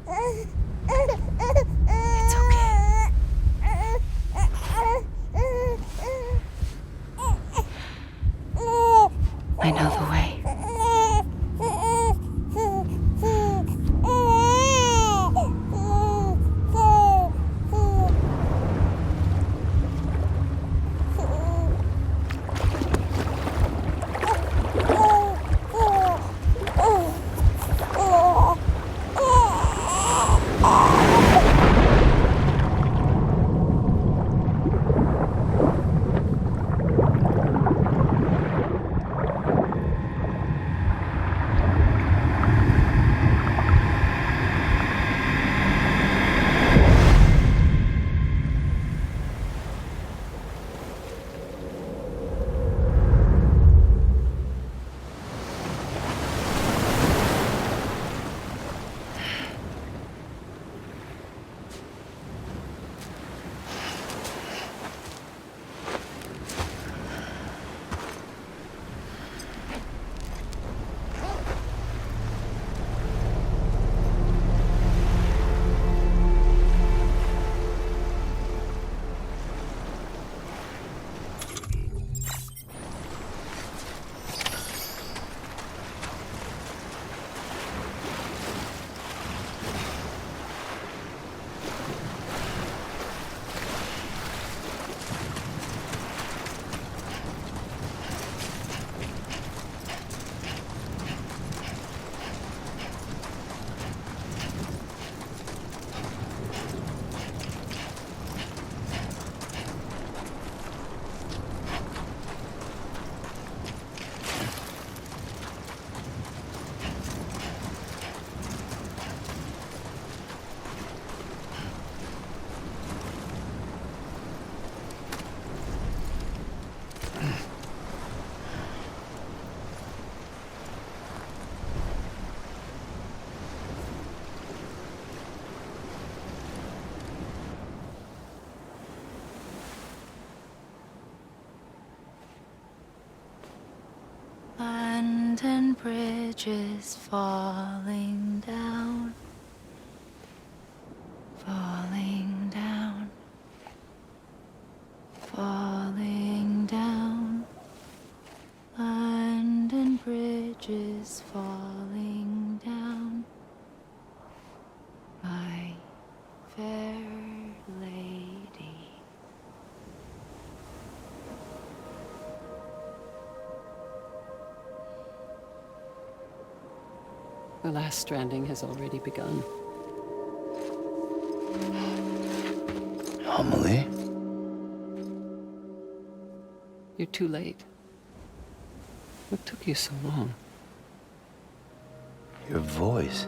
It's okay. I know the way. London Bridge is falling down, falling down, falling down. London Bridge is falling down, my fair lady. The last stranding has already begun. Amelie? You're too late. What took you so long? Your voice.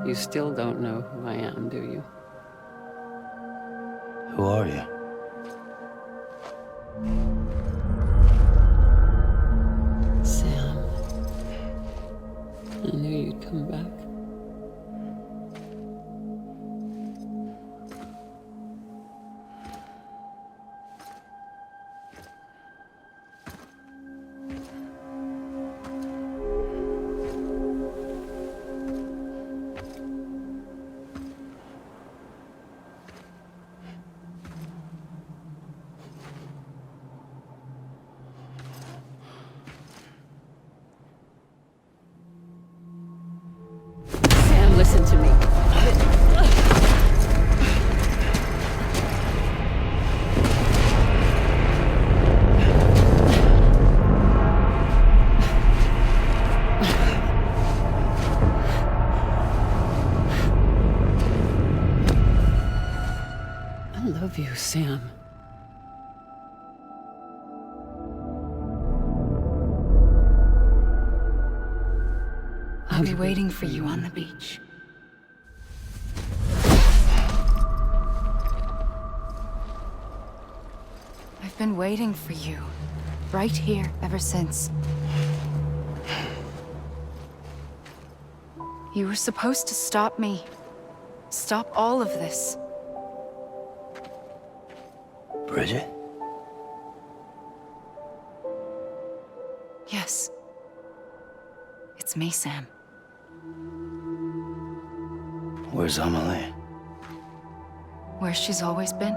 You still don't know who I am, do you? Who are you? Sam. I knew you'd come back. Sam, listen to me. I love you, Sam. I'll be waiting for you on the beach. I've been waiting for you, right here, ever since. You were supposed to stop me. Stop all of this. Bridget? Yes. It's me, Sam. Where's Amelie? Where she's always been?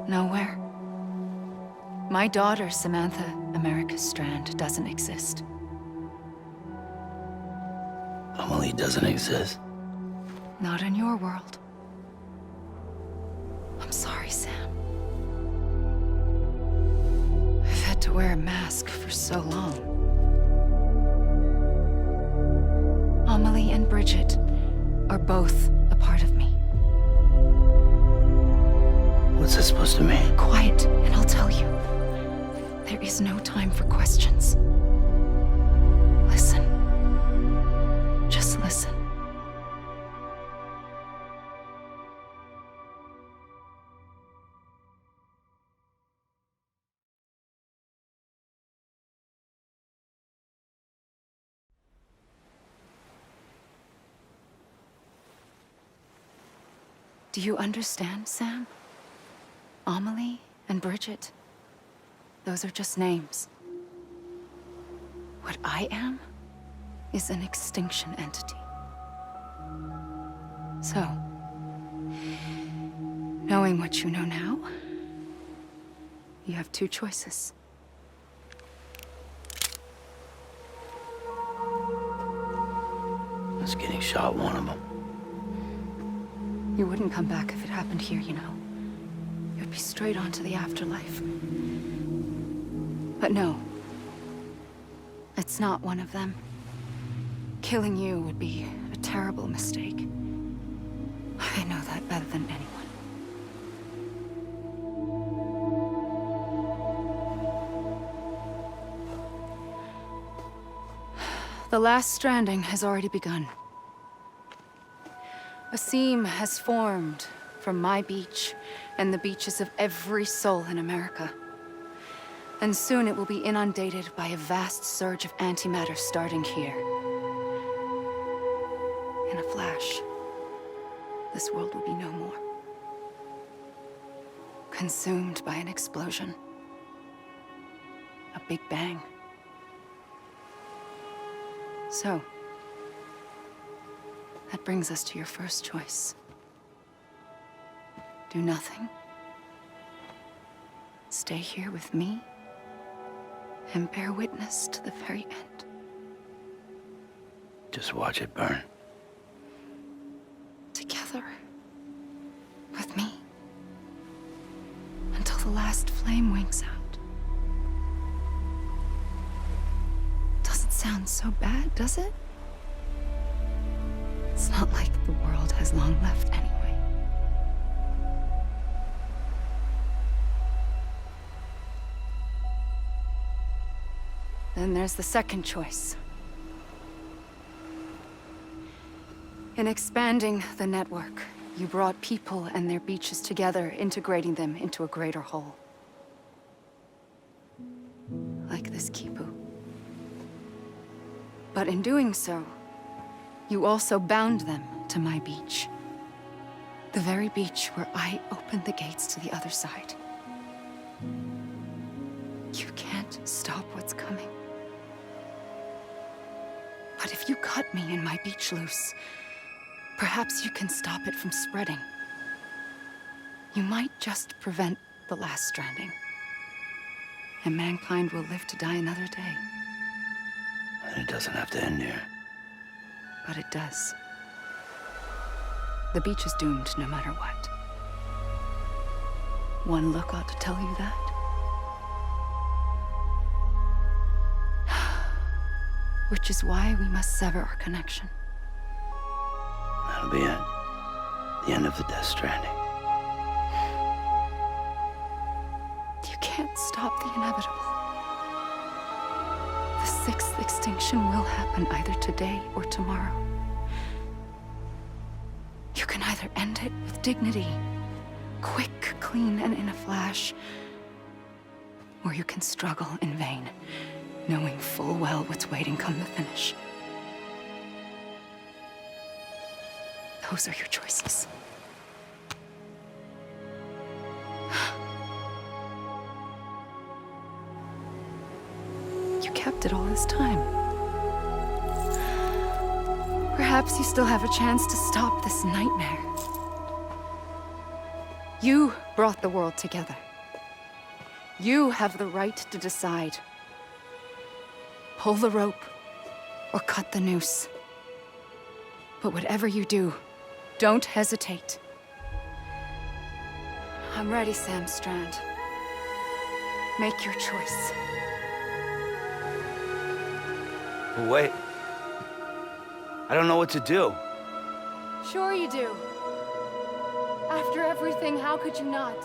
Nowhere. My daughter, Samantha America Strand, doesn't exist. Amelie doesn't exist. Not in your world. I'm sorry, Sam. I've had to wear a mask for so long. Amelie and Bridget are both a part of me. What's this supposed to mean? Quiet, and I'll tell you. There is no time for questions. Listen. Just listen. Do you understand, Sam? Amelie and Bridget, those are just names. What I am is an extinction entity. So, knowing what you know now, you have two choices. Is getting shot one of them? You wouldn't come back if it happened here, you know. You'd be straight on to the afterlife. But no. It's not one of them. Killing you would be a terrible mistake. I know that better than anyone. The last stranding has already begun. A seam has formed from my beach and the beaches of every soul in America. And soon it will be inundated by a vast surge of antimatter starting here. In a flash, this world will be no more. Consumed by an explosion. A big bang. So, that brings us to your first choice. Do nothing. Stay here with me and bear witness to the very end. Just watch it burn. Together. With me. Until the last flame winks out. Doesn't sound so bad, does it? It's not like the world has long left anyway. Then there's the second choice. In expanding the network, you brought people and their beaches together, integrating them into a greater whole. Like this Kipu. But in doing so, you also bound them to my beach. The very beach where I opened the gates to the other side. You can't stop what's coming. But if you cut me and my beach loose, perhaps you can stop it from spreading. You might just prevent the last stranding. And mankind will live to die another day. And it doesn't have to end here. But it does. The beach is doomed no matter what. One look ought to tell you that. Which is why we must sever our connection. That'll be it. The end of the Deth stranding. You can't stop the inevitable. The sixth extinction will happen either today or tomorrow. You can either end it with dignity, quick, clean, and in a flash, or you can struggle in vain, knowing full well what's waiting come the finish. Those are your choices. You kept it all this time. Perhaps you still have a chance to stop this nightmare. You brought the world together. You have the right to decide. Pull the rope, or cut the noose. But whatever you do, don't hesitate. I'm ready, Sam Strand. Make your choice. Wait. I don't know what to do. Sure you do. After everything, how could you not?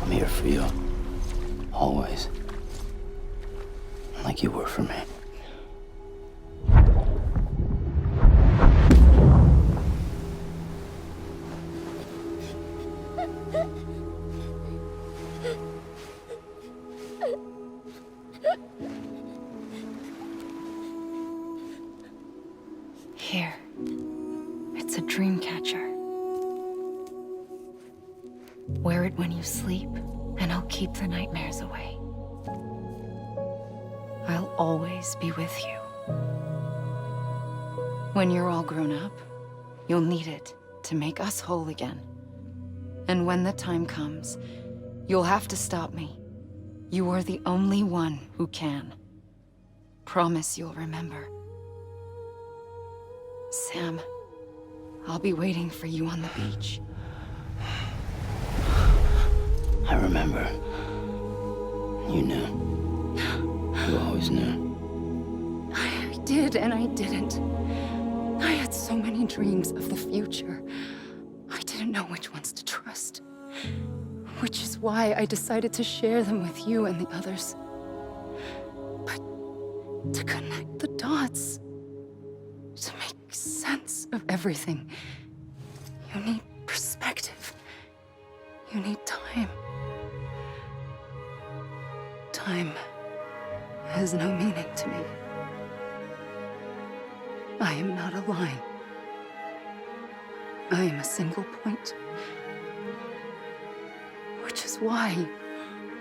I'm here for you. Always. Like you were for me. Here. It's a dream catcher. Wear it when you sleep, and I'll keep the nightmares away. I'll always be with you. When you're all grown up, you'll need it to make us whole again. And when the time comes, you'll have to stop me. You are the only one who can. Promise you'll remember. Sam, I'll be waiting for you on the beach. I remember. You knew. You always knew. I did and I didn't. I had so many dreams of the future. I didn't know which ones to trust. Which is why I decided to share them with you and the others. But to connect the dots, to make sense of everything, you need perspective. You need time. Time has no meaning to me. I am not a line. I am a single point. Which is why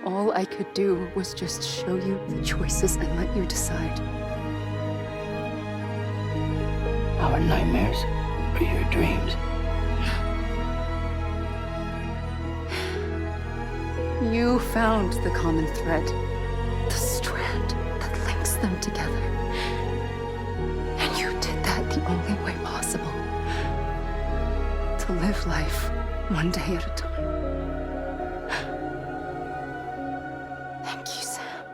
all I could do was just show you the choices and let you decide. Our nightmares are your dreams. You found the common thread, the strand that links them together. And you did that the only way possible. To live life one day at a time. Thank you, Sam.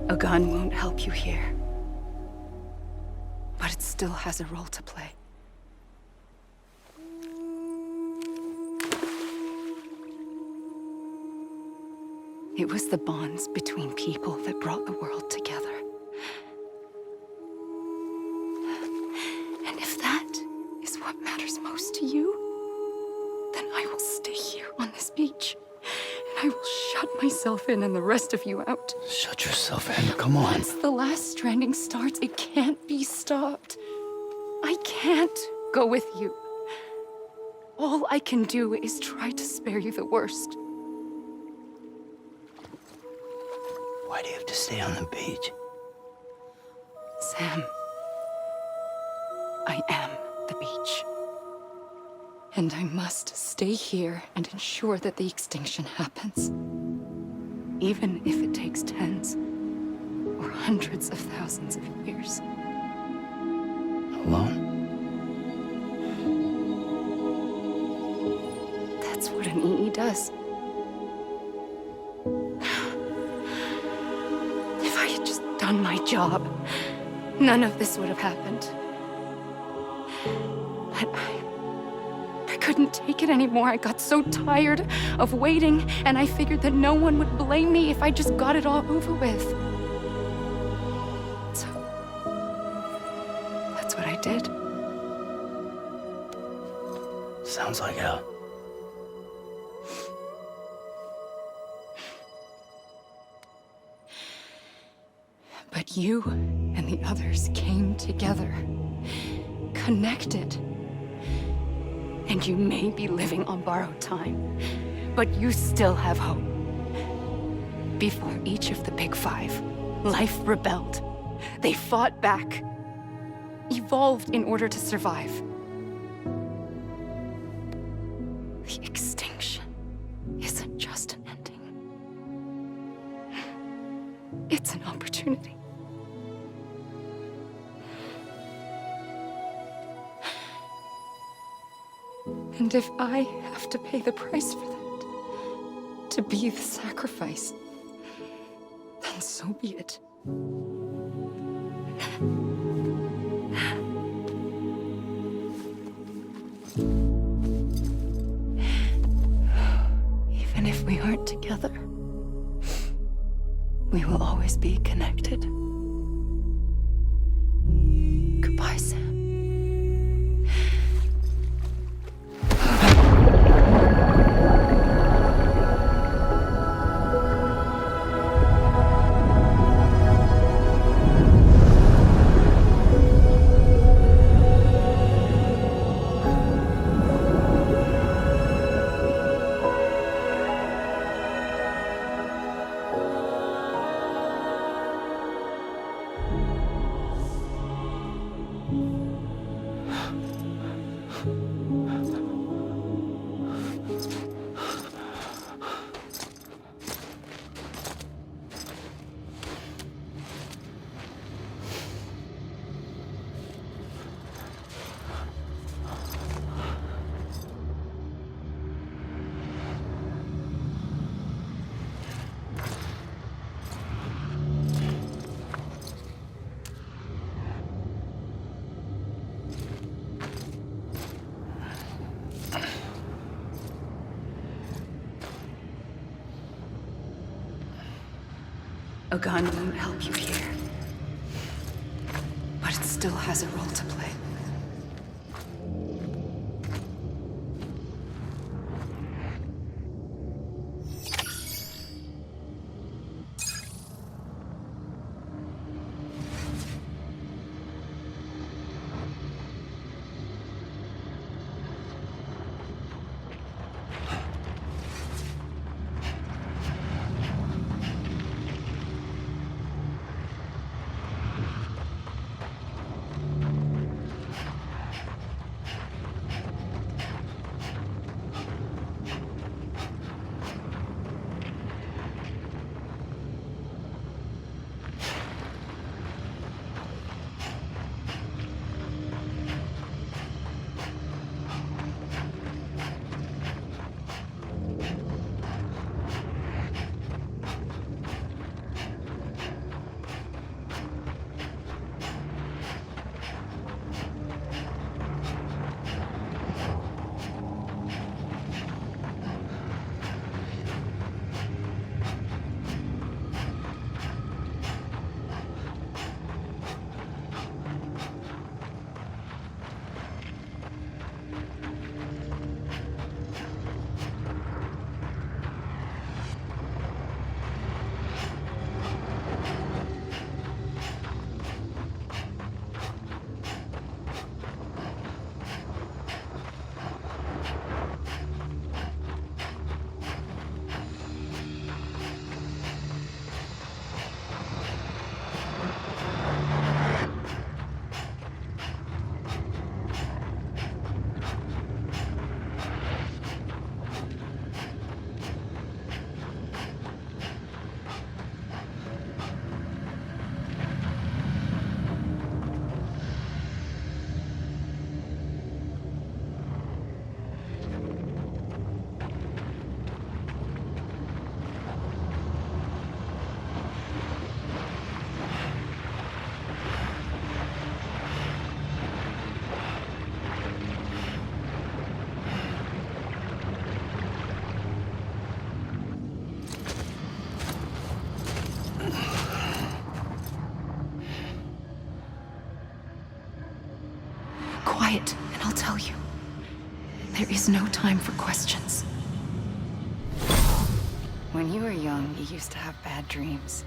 A gun won't help you here. But it still has a role to play. It was the bonds between people that brought the world together. And if that is what matters most to you, then I will stay here on this beach. And I will shut myself in and the rest of you out. Shut yourself in. Come on. Once the last stranding starts, it can't be stopped. I can't go with you. All I can do is try to spare you the worst. Why do you have to stay on the beach? Sam, I am the beach. And I must stay here and ensure that the extinction happens. Even if it takes tens or hundreds of thousands of years. Alone? That's what an EE does. done my job, none of this would have happened. But I couldn't take it anymore. I got so tired of waiting, and I figured that no one would blame me if I just got it all over with. So, that's what I did. Sounds like hell. But you and the others came together, connected. And you may be living on borrowed time, but you still have hope. Before each of the Big Five, life rebelled. They fought back, evolved in order to survive. The extinction isn't just an ending. It's an opportunity. And if I have to pay the price for that, to be the sacrifice, then so be it. Even if we aren't together, we will always be connected. Goodbye, Sam. A gun won't help you here, but it still has a role to play. quiet, and I'll tell you. There is no time for questions. When you were young, you used to have bad dreams.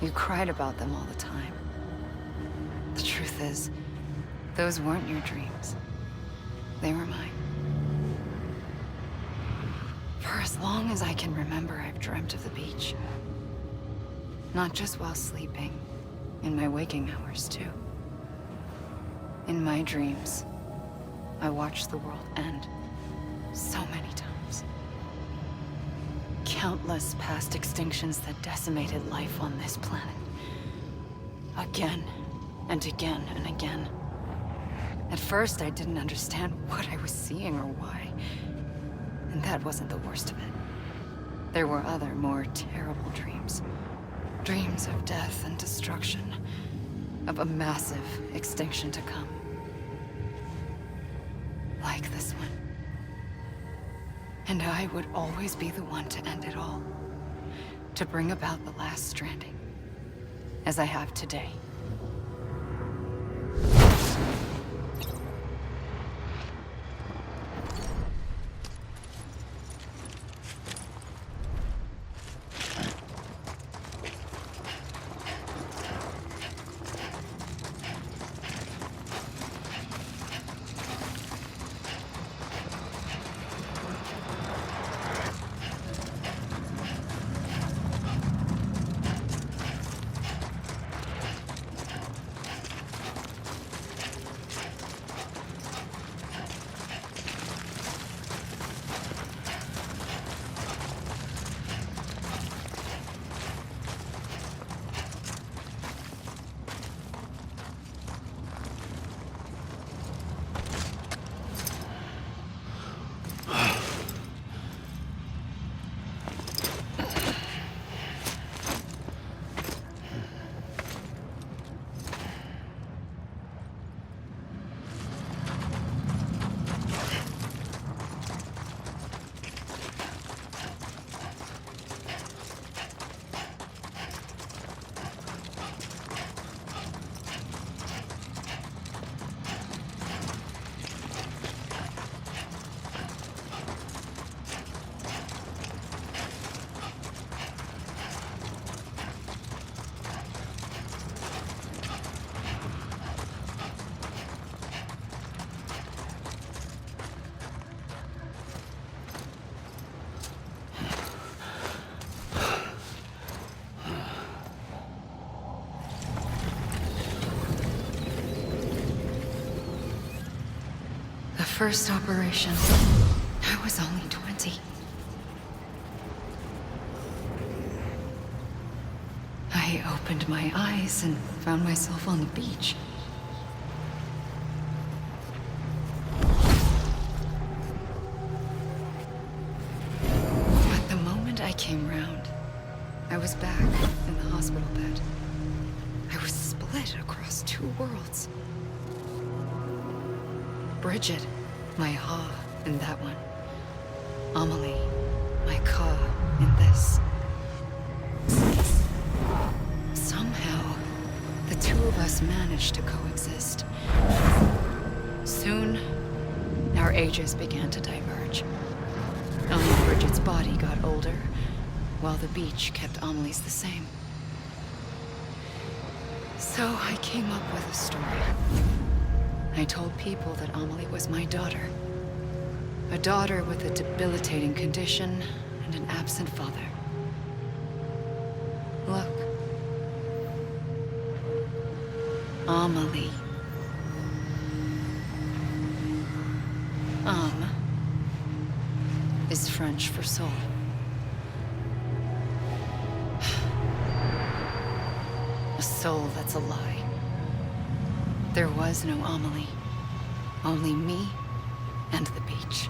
You cried about them all the time. The truth is, those weren't your dreams. They were mine. For as long as I can remember, I've dreamt of the beach. Not just while sleeping, in my waking hours too. In my dreams, I watched the world end so many times. Countless past extinctions that decimated life on this planet. Again, and again, and again. At first, I didn't understand what I was seeing or why. And that wasn't the worst of it. There were other, more terrible dreams. Dreams of death and destruction. Of a massive extinction to come. Like this one. And I would always be the one to end it all. To bring about the last stranding. As I have today. The first operation, I was only 20. I opened my eyes and found myself on the beach. But the moment I came round, I was back in the hospital bed. I was split across two worlds. Bridget, my Ha in that one. Amelie, my Ka in this. Somehow, the two of us managed to coexist. Soon, our ages began to diverge. Only Bridget's body got older, while the beach kept Amelie's the same. So I came up with a story. I told people that Amelie was my daughter. A daughter with a debilitating condition and an absent father. Look. Amelie. Âme is French for soul. A soul that's a lie. There was no Amelie. Only me and the beach.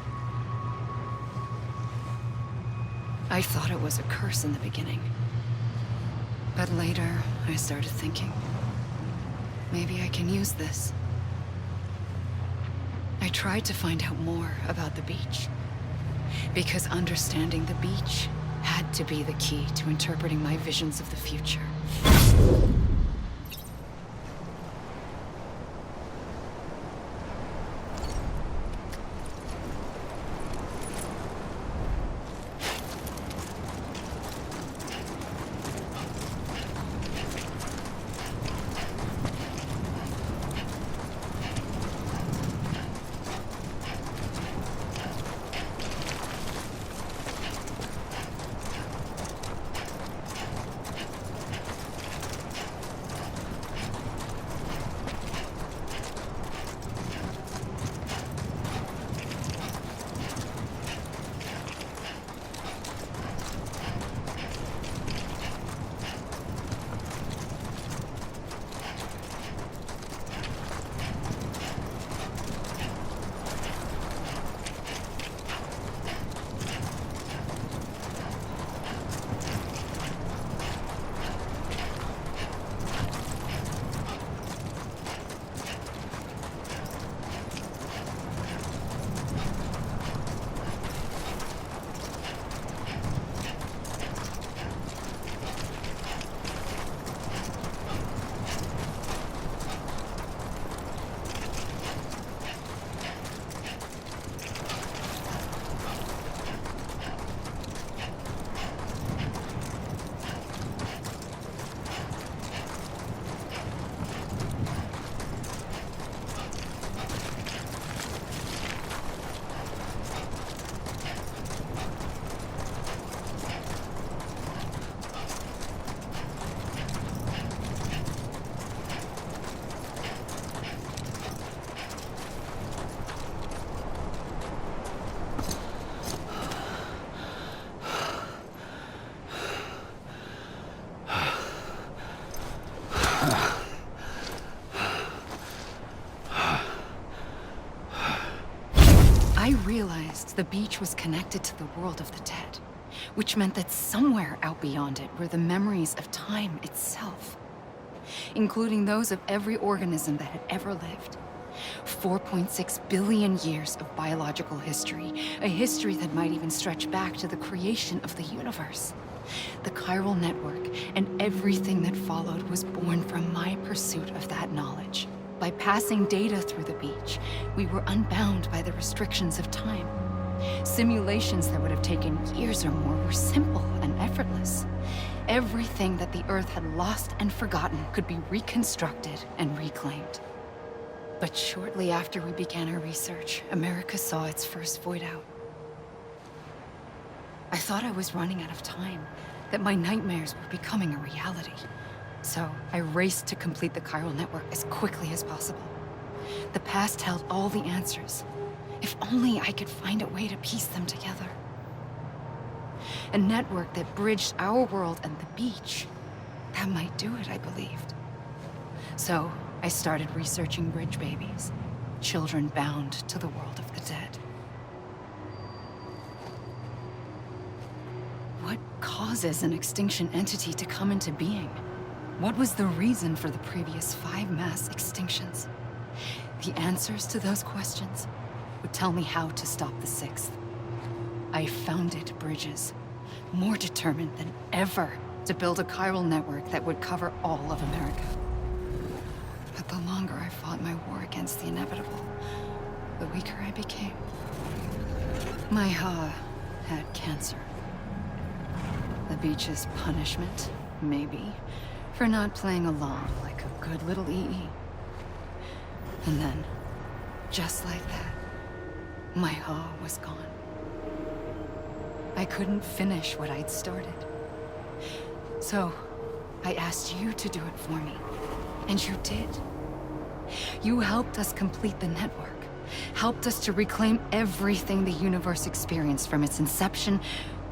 I thought it was a curse in the beginning. But later, I started thinking, maybe I can use this. I tried to find out more about the beach. Because understanding the beach had to be the key to interpreting my visions of the future. the beach was connected to the world of the dead, which meant that somewhere out beyond it were the memories of time itself, including those of every organism that had ever lived. 4.6 billion years of biological history, a history that might even stretch back to the creation of the universe. The chiral network and everything that followed was born from my pursuit of that knowledge. By passing data through the beach, we were unbound by the restrictions of time. Simulations that would have taken years or more were simple and effortless. Everything that the Earth had lost and forgotten could be reconstructed and reclaimed. But shortly after we began our research, America saw its first void out. I thought I was running out of time, that my nightmares were becoming a reality. So I raced to complete the chiral network as quickly as possible. The past held all the answers. If only I could find a way to piece them together. A network that bridged our world and the beach. That might do it, I believed. So I started researching bridge babies, children bound to the world of the dead. What causes an extinction entity to come into being? What was the reason for the previous 5 mass extinctions? The answers to those questions would tell me how to stop the 6th. I founded bridges, more determined than ever to build a chiral network that would cover all of America. But the longer I fought my war against the inevitable, the weaker I became. My Ha had cancer. The beach's punishment, maybe, for not playing along like a good little EE. And then, just like that, my Ha was gone. I couldn't finish what I'd started. So, I asked you to do it for me, and you did. You helped us complete the network, helped us to reclaim everything the universe experienced from its inception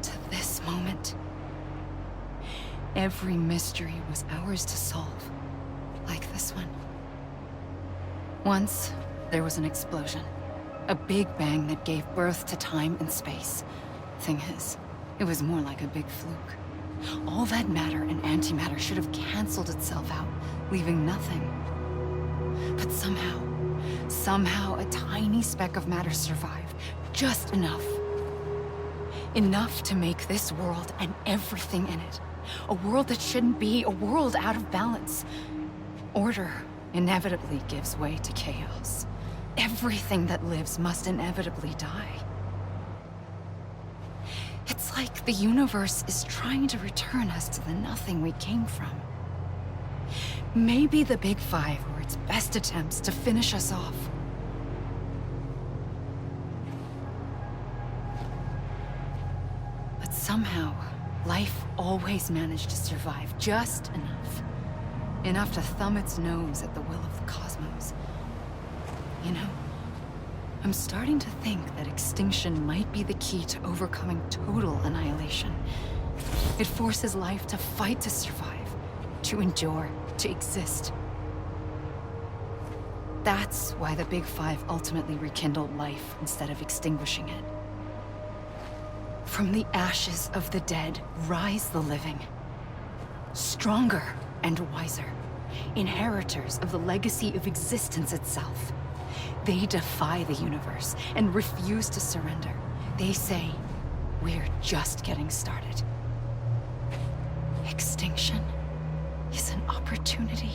to this moment. Every mystery was ours to solve, like this one. Once, there was an explosion. A big bang that gave birth to time and space. Thing is, it was more like a big fluke. All that matter and antimatter should have canceled itself out, leaving nothing. But somehow a tiny speck of matter survived. Just enough. Enough to make this world and everything in it. A world that shouldn't be, a world out of balance. Order inevitably gives way to chaos. Everything that lives must inevitably die. It's like the universe is trying to return us to the nothing we came from. Maybe the Big Five were its best attempts to finish us off. But somehow, life always managed to survive just enough. Enough to thumb its nose at the will of the cosmos. You know, I'm starting to think that extinction might be the key to overcoming total annihilation. It forces life to fight to survive, to endure, to exist. That's why the Big Five ultimately rekindled life instead of extinguishing it. From the ashes of the dead rise the living. Stronger and wiser. Inheritors of the legacy of existence itself. They defy the universe and refuse to surrender. They say, we're just getting started. Extinction is an opportunity.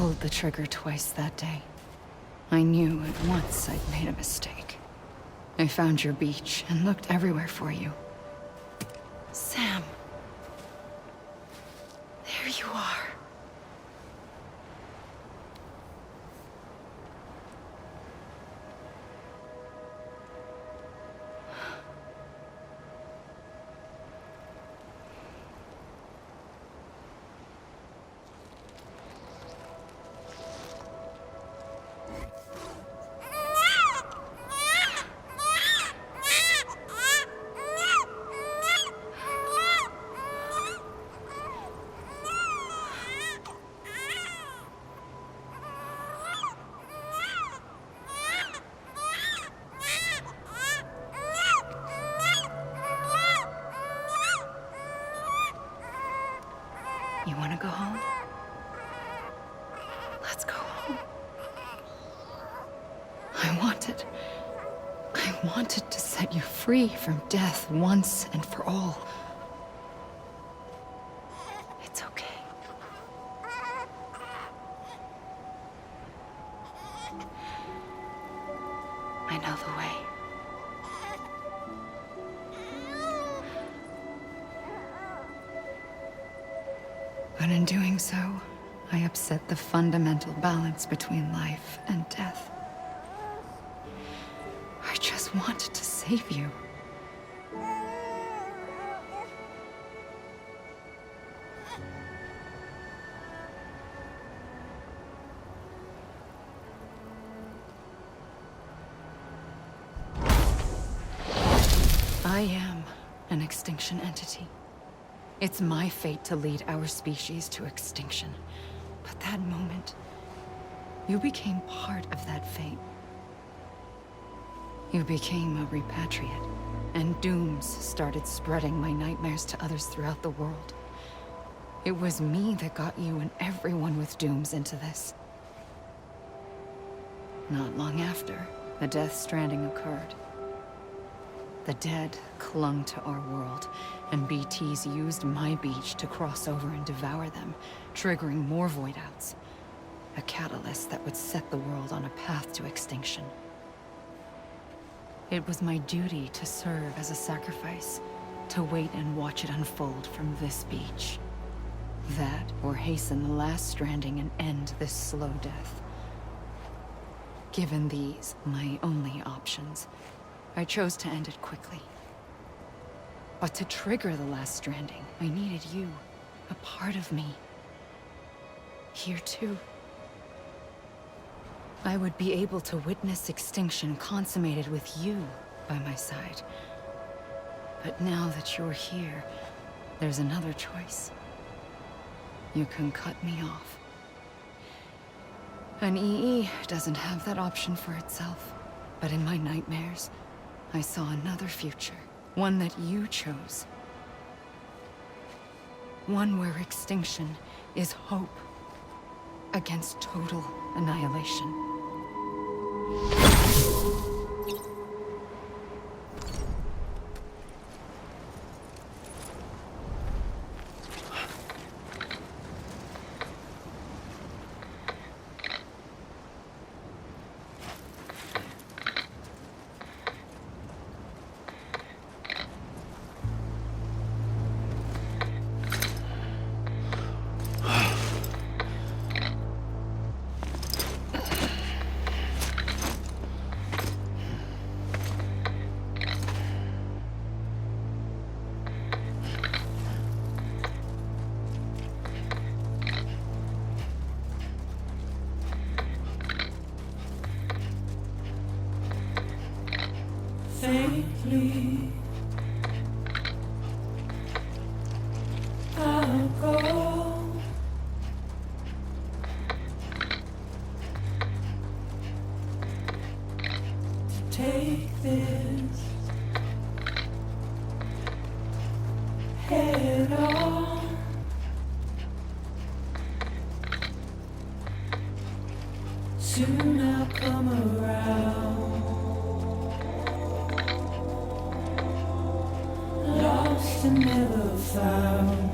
pulled the trigger twice that day. I knew at once I'd made a mistake. I found your beach and looked everywhere for you. Sam. There you are. You want to go home? Let's go home. I wanted to set you free from death once and for all. It's okay. I know the way. But in doing so, I upset the fundamental balance between life and death. I just wanted to save you. I am an extinction entity. It's my fate to lead our species to extinction. But that moment, you became part of that fate. You became a repatriate, and dooms started spreading my nightmares to others throughout the world. It was me that got you and everyone with dooms into this. Not long after, the Deth stranding occurred. The dead clung to our world, and BTs used my beach to cross over and devour them, triggering more void-outs. A catalyst that would set the world on a path to extinction. It was my duty to serve as a sacrifice, to wait and watch it unfold from this beach. That, or hasten the last stranding and end this slow death. Given these, my only options, I chose to end it quickly. But to trigger the last stranding, I needed you, a part of me. Here too. I would be able to witness extinction consummated with you by my side. But now that you're here, there's another choice. You can cut me off. An EE doesn't have that option for itself. But in my nightmares, I saw another future. One that you chose. One where extinction is hope against total annihilation. Faintly, I'll go. To take this head on. Soon I'll come around. Lost and never found.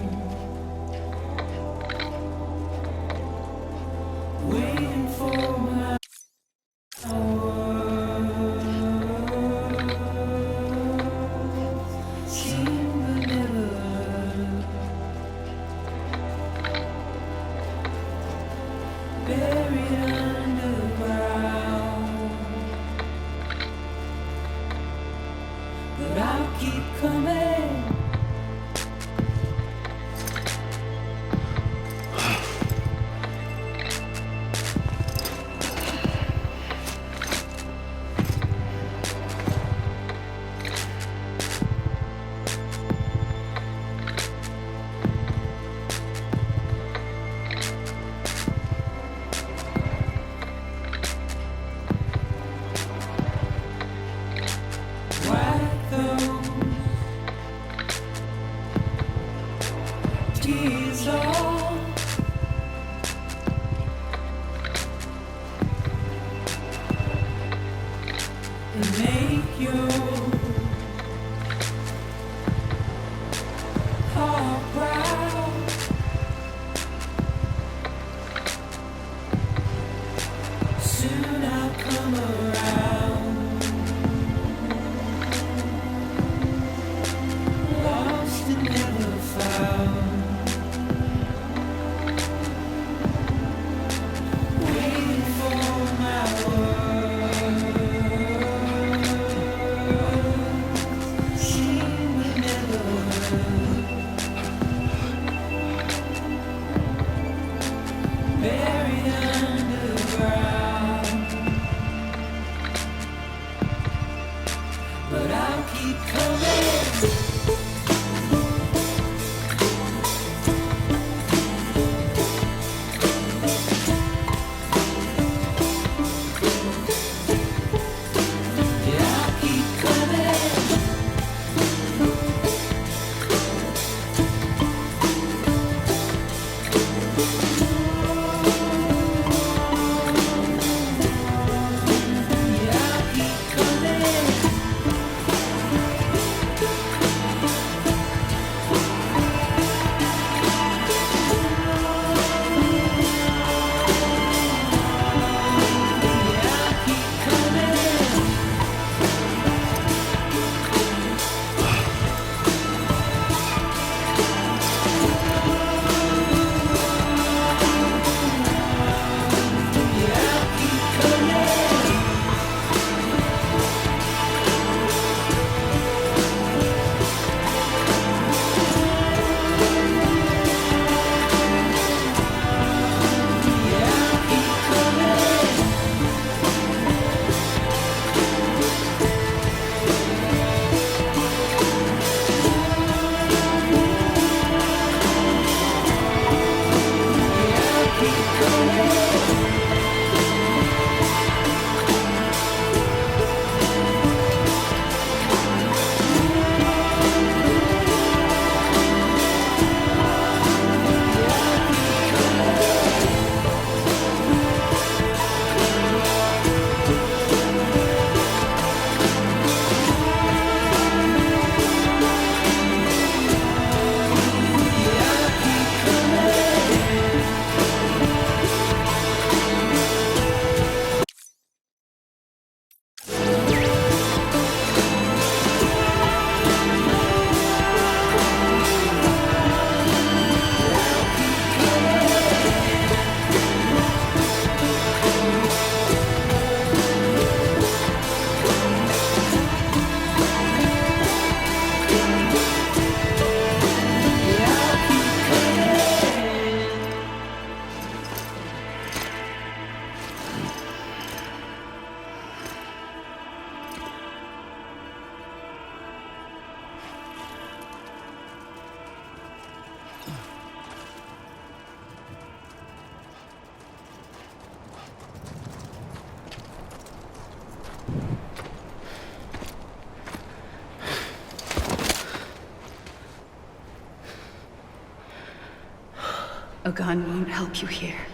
gun won't help you here.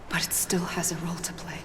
But it still has a role to play.